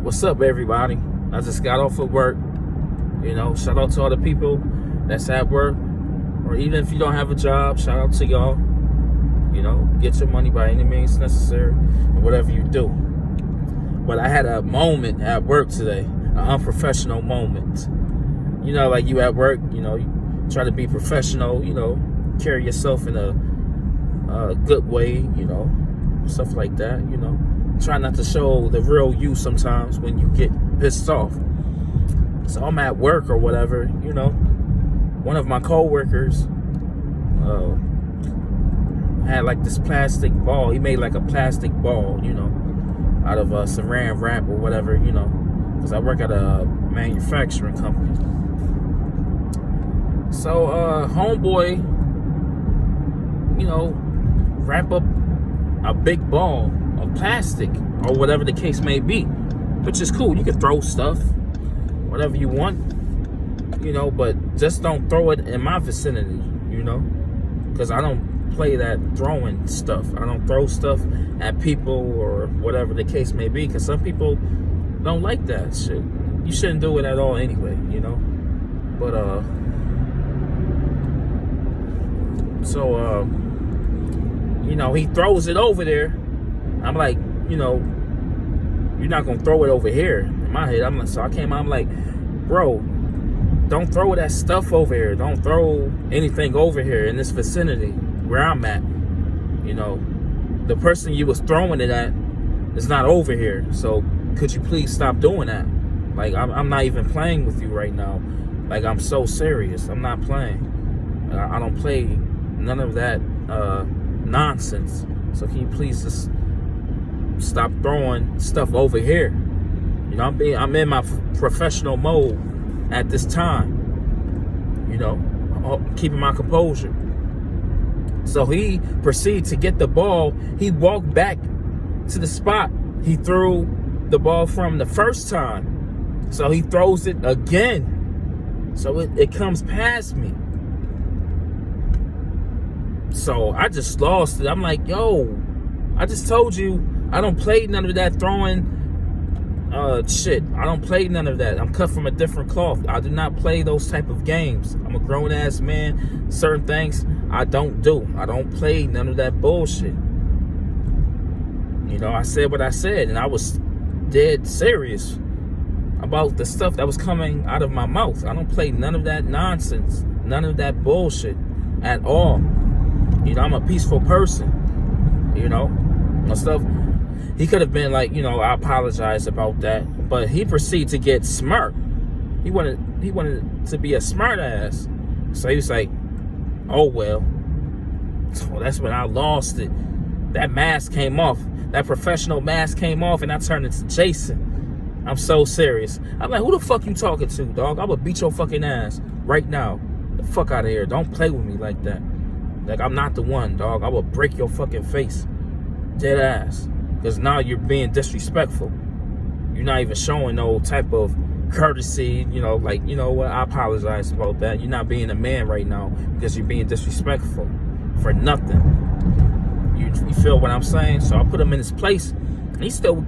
What's up, everybody? I just got off of work. Shout out to all the people that's at work, or even if you don't have a job, shout out to y'all. Get your money by any means necessary, and whatever you do. But I had a moment at work today, an unprofessional moment. Like you at work, you try to be professional, carry yourself in a good way, stuff like that, Try not to show the real you sometimes when you get pissed off. So I'm at work or whatever, one of my co-workers had like this plastic ball. He made like a plastic ball, out of saran wrap or whatever, because I work at a manufacturing company. So homeboy, wrap up a big ball of plastic or whatever the case may be, which is cool. You can throw stuff, whatever you want, but just don't throw it in my vicinity, because I don't play that throwing stuff. I don't throw stuff at people or whatever the case may be, because some people don't like that shit. You shouldn't do it at all anyway, but he throws it over there. I'm like, you're not gonna throw it over here. In my head, so I came out, I'm like, bro, don't throw that stuff over here. Don't throw anything over here in this vicinity where I'm at. The person you was throwing it at is not over here. So could you please stop doing that? Like, I'm not even playing with you right now. Like, I'm so serious. I'm not playing. I don't play none of that nonsense. So can you please just stop throwing stuff over here? I'm in my professional mode at this time. Keeping my composure. So he proceeded to get the ball. He walked back to the spot he threw the ball from the first time. So he throws it again. So it comes past me. So I just lost it. I'm like, yo, I just told you I don't play none of that throwing shit. I don't play none of that. I'm cut from a different cloth. I do not play those type of games. I'm a grown-ass man. Certain things I don't do. I don't play none of that bullshit. I said what I said, and I was dead serious about the stuff that was coming out of my mouth. I don't play none of that nonsense, none of that bullshit at all. I'm a peaceful person, my stuff. He could have been like, I apologize about that, but he proceeded to get smart. He wanted to be a smart ass. So he was like, oh well. So that's when I lost it. That mask came off. That professional mask came off, and I turned into Jason. I'm so serious. I'm like, who the fuck you talking to, dog? I would beat your fucking ass right now. The fuck out of here. Don't play with me like that. Like, I'm not the one, dog. I will break your fucking face. Dead ass. Because now you're being disrespectful. You're not even showing no type of courtesy. Like, what? I apologize about that. You're not being a man right now because you're being disrespectful for nothing. You feel what I'm saying? So I put him in his place. And he still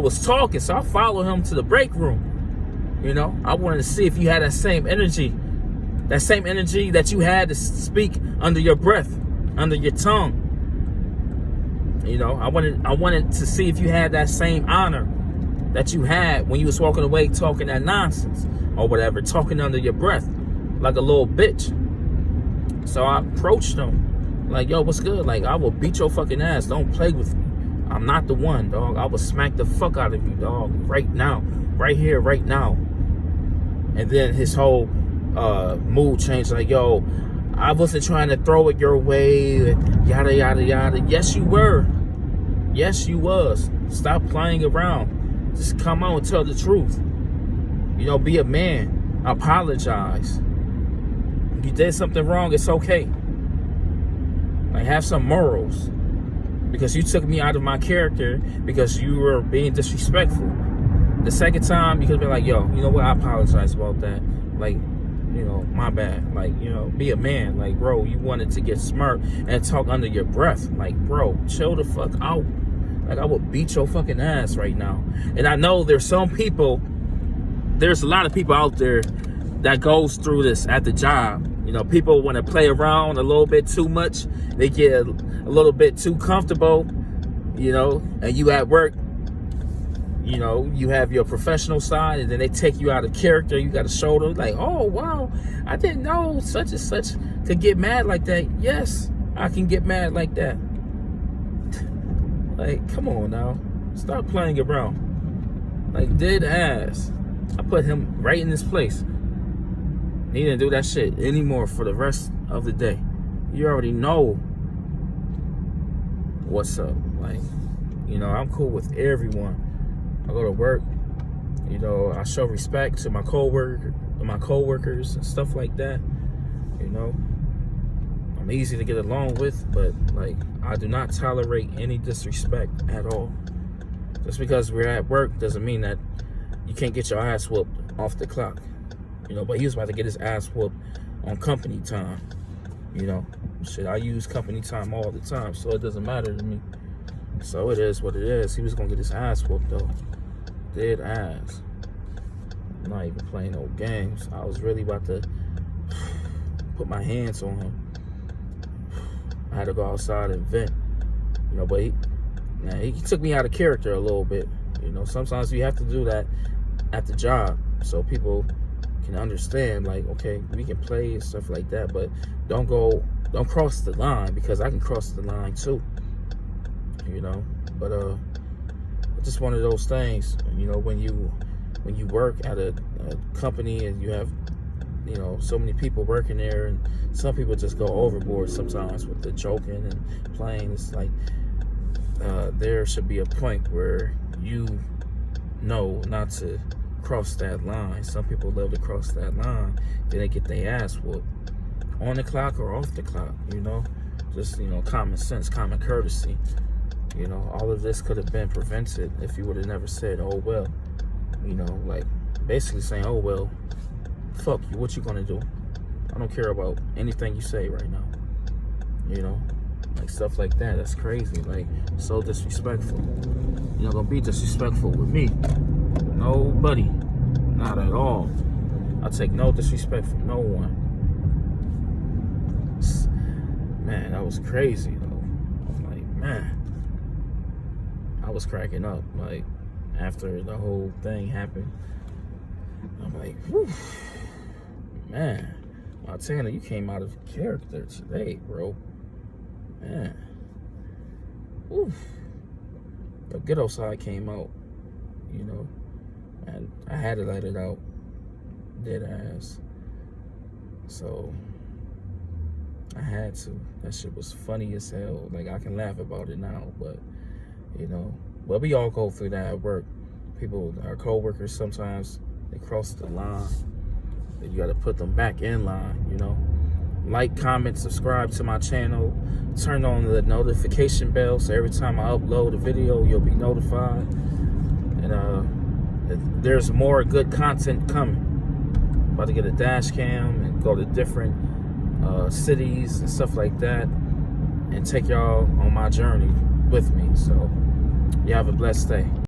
was talking. So I followed him to the break room. I wanted to see if you had that same energy. That same energy that you had to speak under your breath, under your tongue. I wanted to see if you had that same honor that you had when you was walking away talking that nonsense or whatever, talking under your breath like a little bitch. So I approached him like, yo, what's good? Like, I will beat your fucking ass. Don't play with me. I'm not the one, dog. I will smack the fuck out of you, dog, right now, right here, right now. And then his whole mood changed, like, yo, I wasn't trying to throw it your way, yada, yada, yada. Yes, you were. Yes, you was. Stop playing around. Just come out and tell the truth. Be a man. Apologize. If you did something wrong, it's okay. Like, have some morals. Because you took me out of my character because you were being disrespectful. The second time, you could be like, yo, you know what? I apologize about that. Like, my bad. Like, be a man. Like, bro, you wanted to get smart and talk under your breath. Like, bro, chill the fuck out. Like, I would beat your fucking ass right now. And I know there's a lot of people out there that goes through this at the job. You know, people want to play around a little bit too much. They get a little bit too comfortable, you know, and you at work, you know, you have your professional side, and then they take you out of character. You got to show them, like, oh, wow, I didn't know such and such could get mad like that. Yes, I can get mad like that. Like, come on now. Stop playing around. Like, dead ass. I put him right in his place. He didn't do that shit anymore for the rest of the day. You already know what's up. Like, you know, I'm cool with everyone. I go to work, you know, I show respect to my coworkers and stuff like that. You know, I'm easy to get along with, but like, I do not tolerate any disrespect at all. Just because we're at work doesn't mean that you can't get your ass whooped off the clock. You know, but he was about to get his ass whooped on company time. You know, shit, I use company time all the time, so it doesn't matter to me. So it is what it is. He was gonna get his ass whooped though. Dead ass. I'm not even playing no games. I was really about to put my hands on him. I had to go outside and vent. You know, but he took me out of character a little bit. You know, sometimes you have to do that at the job so people can understand, like, okay, we can play and stuff like that, but don't cross the line, because I can cross the line too, you know. But just one of those things, you know, when you work at a company and you have, you know, so many people working there, and some people just go overboard sometimes with the joking and playing. It's like there should be a point where you know not to cross that line. Some people love to cross that line, then they get their ass whooped on the clock or off the clock. You know, just, you know, common sense, common courtesy. You know, all of this could have been prevented if you would have never said, oh well. You know, like, basically saying, oh well, fuck you, what you gonna do? I don't care about anything you say right now. You know, like, stuff like that. That's crazy. Like, so disrespectful. You're not gonna be disrespectful with me. Nobody. Not at all. I take no disrespect from no one. Man, that was crazy though. Like, man, I was cracking up. Like, after the whole thing happened, I'm like, whew, man, Montana, you came out of character today, bro. Man, whew. The ghetto side came out, you know, and I had to let it out, dead ass. So I had to. That shit was funny as hell. Like, I can laugh about it now, but, you know, but we all go through that at work. People, our coworkers, sometimes they cross the line. You got to put them back in line, you know. Like, comment, subscribe to my channel. Turn on the notification bell so every time I upload a video, you'll be notified. And there's more good content coming. I'm about to get a dash cam and go to different cities and stuff like that, and take y'all on my journey with me. So you have a blessed day.